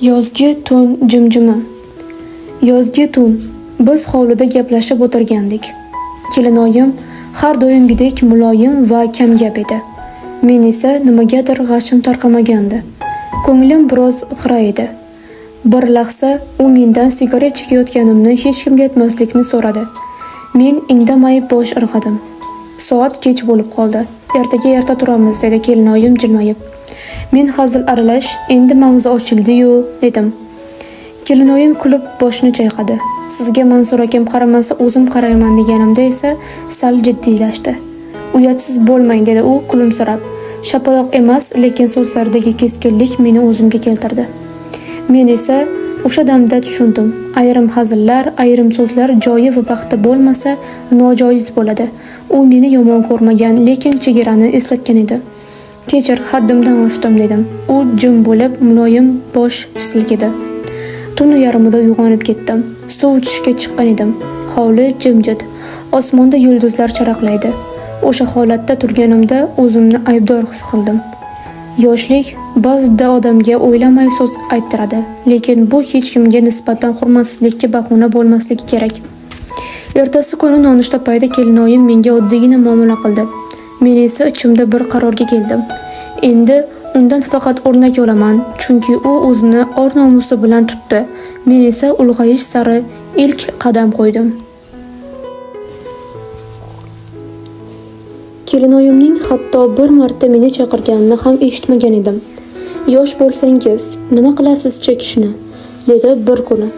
Yozgi tun jimjima. Yozgi tun. Biz hovlida gaplashib o'tirgandik. Kelinoyim har doimgidek muloyim va kamgap edi. Men esa nimagadir g'ashim tarqamagandi. Ko'nglim biroz xira edi. Bir lahza u mendan sigaret chekayotganimni hech kimga aytmaslikni so'radi. Men indamay bosh irg'adim. Soat kech bo'lib qoldi. Ertaga erta turamiz, dedi kelinoyim jilmayib. Men hazil aralash, endi mavzu ochildi-yu, dedim. Kelinoyim kulib boshini chayqadi. Sizga Mansur akam qaramasa o'zim qarayman deganimda esa sal jiddiylashdi. Uyatsiz bo'lmang, dedi u kulimsirab. Shapaloq emas, lekin so'zlaridagi keskinlik meni o'zimga keltirdi. Men esa o'sha damda tushundim. Ayrim hazillar, ayrim so'zlar joyi va vaqti bo'lmasa nojoiz bo'ladi. U meni yomon ko'rmagan, lekin chegarani eslatgan edi. Kechir, haddimdan oshdim, dedim. U jim bo'lib, muloyim bosh silkidi. Tun yarmida uyg'onib ketdim. Suv ichishga chiqqan edim. Hovli jimjit. Osmonda yulduzlar charaqlaydi. O'sha holatda turganimda o'zimni aybdor his qildim. Yoshlik ba'zida odamga o'ylamay so'z ayttiradi, lekin bu hech kimga nisbatan hurmatsizlikka bahona bo'lmasligi kerak. Ertasi kuni nonushta payti kelinoyim menga oddiygina muomala qildi. Men esa ichimda bir qarorga keldim. Endi undan faqat o'rnak olaman, chunki u o'zini or-nomusi bilan tutdi. Men esa ulg'ayish sari ilk qadam qo'ydim. Kelinoyimning hatto bir marta meni chaqirganini ham eshitmagan edim. Yosh bo'lsangiz, nima qilasiz chekishni, dedi bir kuni.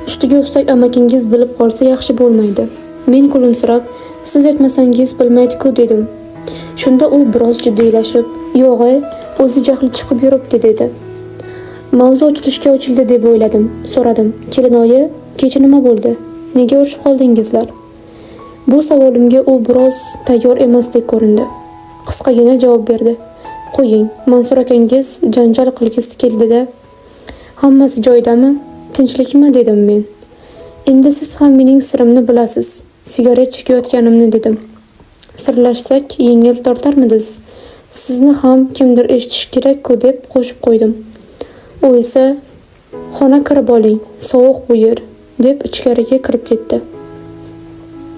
Ustiga ustak amakingiz bilib qolsa yaxshi bo'lmaydi. Men kulimsirab, siz aytmasangiz bilmaydi-ku, dedim. Shunda u biroz jiddiylashib, "Yo'q, o'zi jahli chiqib yuribdi", dedi. Mavzu ochilishga ochildi deb o'yladim. So'radim: "Kelinoyi, kecha nima bo'ldi? Nega urishib qoldingizlar?" Bu savolimga u biroz tayyor emasdek ko'rindi. Qisqagina javob berdi: "Qo'ying, Mansur akangiz janjal qilgisi keldi-da. Hammasi joyidami? Tinchlikmi?" dedim men. "Endi siz ham mening sirimni bilasiz. Sigaret chekayotganimni", dedim. "Sirlashsak yengil tortarmidingiz? Sizni ham kimdir eshitishi kerak-ku", deb qo'shib qo'ydim. U esa "Xona kirib oling, sovuq bu yer", deb ichkariga kirib ketdi.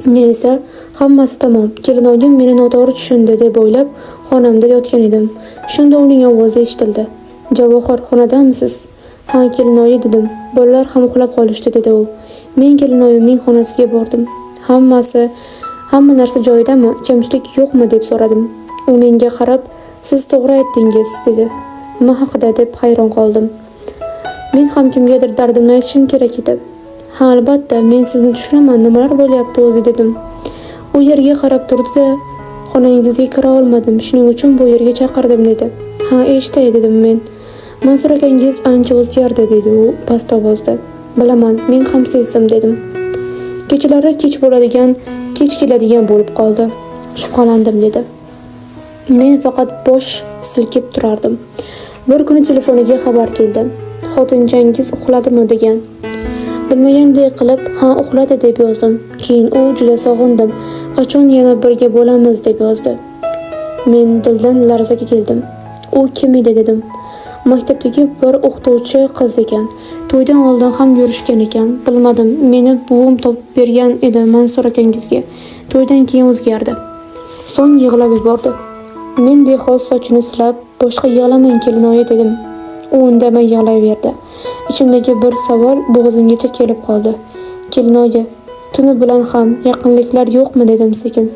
Men esa hammasi tamom, kelinoyim meni noto'g'ri tushundi deb o'ylab xonamda yotgan edim. Shunda uning ovozi eshitildi. "Javohir, xonadamisiz?" "Ha, kelinoyi", dedim. "Bolalar ham uxlab qolishdi", dedi u. Men kelinoyimning xonasiga bordim. Hamma narsa joyidami? Kamchilik yo'qmi?" deb so'radim. U menga qarab, "Siz to'g'ri aytdingiz", dedi. "Nima haqida?" deb hayron qoldim. Men ham kimgadir dardimni aytishim kerak edi. "Ha, albatta, men sizni tushunaman, nimalar bo'lyapti o'zi", dedim. U yerga qarab turdi-da, "Xonangizga kira olmadim, shuning uchun bu yerga chaqirdim", dedi. "Ha, eshitay", dedim men. "Mansur akangiz ancha o'zgardi", dedi u past ovozda. "Bilaman, men ham sezdim", dedim. "Kechalari kech bo'ladigan, kech keladigan bo'lib qoldi. Shubhalandim", dedi. Men faqat bosh silkib turardim. Bir kuni telefoniga xabar keldi. "Xotinchangiz uxladimi?" degan. Bilmagandek qilib, "Ha, uxladi", deb yozdim. Keyin u "Juda sog'indim. Qachon yana birga bo'lamiz?" deb yozdi. Men dildan larzaga keldim. "U kim edi?" dedim. "Maktabdagi bir o'qituvchi qiz ekan. To'ydan oldin ham yurishgan ekan. Bilmadim, meni buvim topib bergan edi Mansur akangizga. To'ydan keyin o'zgardi." So'ng yig'lab yubordi. Men behoz sochini silab, "Boshqa yig'lamang kelinoyi", dedim. U indamay yig'layverdi. Ichimdagi bir savol bo'g'zimgacha kelib qoldi. "Kelinoyi, tuni bilan ham yaqinliklar yo'qmi?" dedim sekin.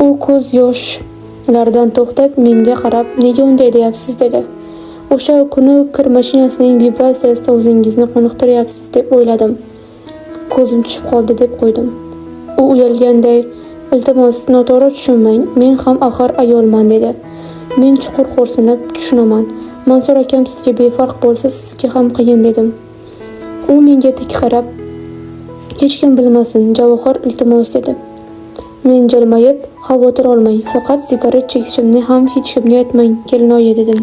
U ko'z yoshlaridan to'xtab menga qarab, "Nega unday deyapsiz?" dedi. "O'sha kuni kir mashinasining vibratsiyasida o'zingizni qoniqtiryapsiz deb o'yladim. Ko'zim tushib qoldi", deb qo'ydim. U uyalganday, "Iltimos, noto'g'ri tushunmang, men ham axir ayolman", dedi. Men chuqur xo'rsinib, "Tushunaman. Mansur akam sizga befarq bo'lsa, sizga ham qiyin", dedim. U menga tik qarab, "Hech kim bilmasin, Javohir, iltimos", dedi. Men jilmayib, "Xavotir olmang, faqat sigaret chekishimni ham hech kimga aytmang, kelinoyi", dedim.